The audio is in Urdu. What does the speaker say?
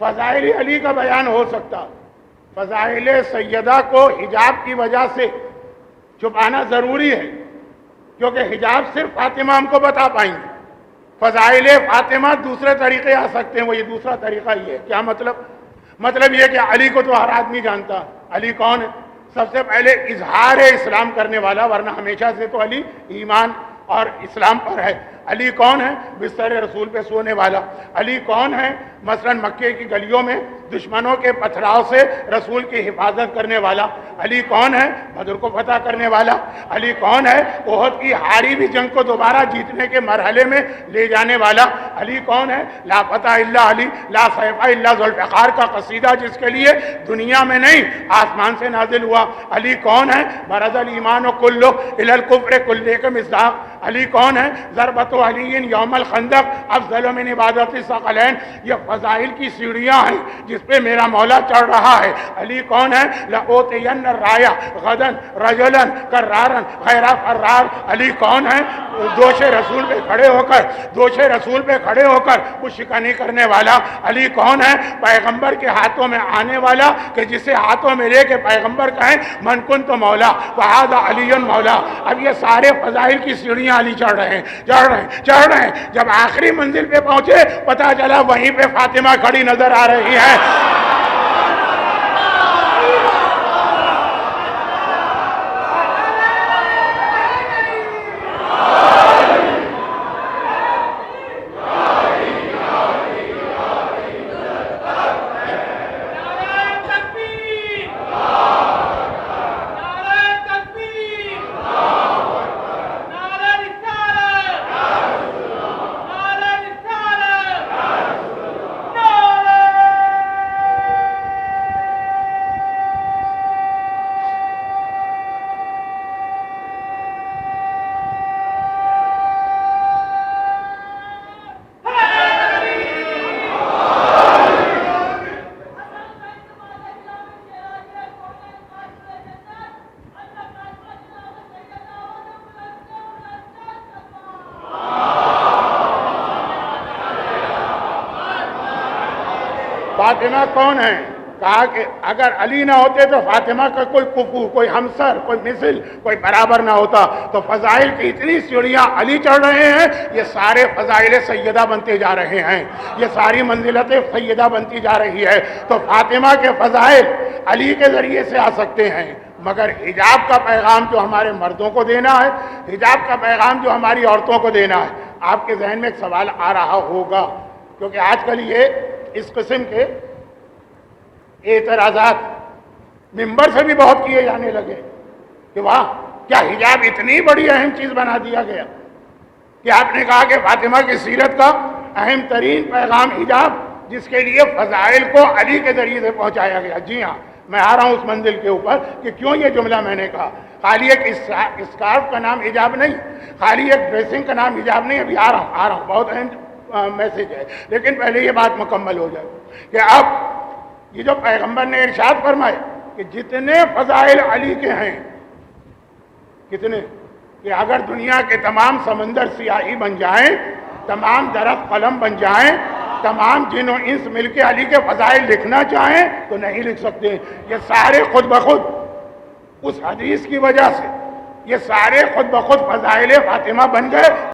فضائل علی کا بیان ہو سکتا، فضائل سیدہ کو حجاب کی وجہ سے چھپانا ضروری ہے، کیونکہ حجاب صرف فاطمہ ہم کو بتا پائیں گے۔ فضائل فاطمہ دوسرے طریقے آ سکتے ہیں، وہ یہ دوسرا طریقہ یہ ہے۔ کیا مطلب یہ کہ علی کو تو ہر آدمی جانتا۔ علی کون ہے؟ سب سے پہلے اظہار اسلام کرنے والا، ورنہ ہمیشہ سے تو علی ایمان اور اسلام پر ہے۔ علی کون ہے؟ بستر رسول پہ سونے والا۔ علی کون ہے؟ مثلا مکے کی گلیوں میں دشمنوں کے پتھراؤ سے رسول کی حفاظت کرنے والا۔ علی کون ہے؟ بدر کو فتح کرنے والا۔ علی کون ہے؟ احد کی ہاری بھی جنگ کو دوبارہ جیتنے کے مرحلے میں لے جانے والا۔ علی کون ہے؟ لا فتح الا علی، لا سیف الا ذوالفقار کا قصیدہ جس کے لیے دنیا میں نہیں آسمان سے نازل ہوا۔ علی کون ہے؟ برز الایمان کلہ الی الکفر کلہ کا مصداق۔ علی کون ہے؟ ضربت علی یوم الخندق افضل من عبادت الثقلین۔ یہ فضائل کی سیڑھیاں ہیں جس پہ میرا مولا چڑھ رہا ہے۔ علی کون ہے؟ لأوتین الرایا غدا رجلا کرارا غیر فرار۔ علی کون ہے؟ دوش رسول پہ کھڑے ہو کر کچھ شکنی کرنے والا۔ علی کون ہے؟ پیغمبر کے ہاتھوں میں آنے والا کہ جسے ہاتھوں میں لے کے پیغمبر کہیں من کنت مولا وہذا علی مولا۔ اب یہ سارے فضائل کی سیڑھیاں علی چڑھ رہے ہیں۔ جب آخری منزل پہ پہنچے پتا چلا وہیں پہ فاطمہ کھڑی نظر آ رہی ہے۔ فاطمہ کون ہے؟ کہا کہ اگر علی نہ ہوتے تو فاطمہ کا کوئی کفو، کوئی ہمسر، کوئی مثل، کوئی برابر نہ ہوتا۔ تو فضائل کی اتنی سیڑھیاں علی چڑھ رہے ہیں، یہ سارے فضائل سیدہ بنتے جا رہے ہیں، یہ ساری منزلت سیدہ بنتی جا رہی ہے۔ تو فاطمہ کے فضائل علی کے ذریعے سے آ سکتے ہیں، مگر حجاب کا پیغام جو ہمارے مردوں کو دینا ہے، حجاب کا پیغام جو ہماری عورتوں کو دینا ہے۔ آپ کے ذہن میں ایک سوال آ رہا ہوگا، کیونکہ آج کل یہ اس قسم کے اعتراضات منبر سے بھی بہت کیے جانے لگے کہ واہ، کیا حجاب اتنی بڑی اہم چیز بنا دیا گیا کہ آپ نے کہا کہ فاطمہ کی سیرت کا اہم ترین پیغام حجاب، جس کے لیے فضائل کو علی کے ذریعے سے پہنچایا گیا۔ جی ہاں، میں آ رہا ہوں اس منزل کے اوپر کہ کیوں یہ جملہ میں نے کہا۔ خالی ایک اسکارف کا نام حجاب نہیں، خالی ایک ڈریسنگ کا نام حجاب نہیں۔ ابھی آ رہا ہوں، بہت اہم میسج ہے، لیکن پہلے یہ بات مکمل ہو جائے کہ اب یہ جو پیغمبر نے ارشاد فرمائے کہ جتنے فضائل علی کے ہیں، کتنے، کہ اگر دنیا کے تمام سمندر سیاہی بن جائیں، تمام درخت قلم بن جائیں، تمام جن و انس مل کے علی کے فضائل لکھنا چاہیں تو نہیں لکھ سکتے۔ یہ سارے خود بخود اس حدیث کی وجہ سے یہ سارے خود بخود فضائل فاطمہ بن گئے۔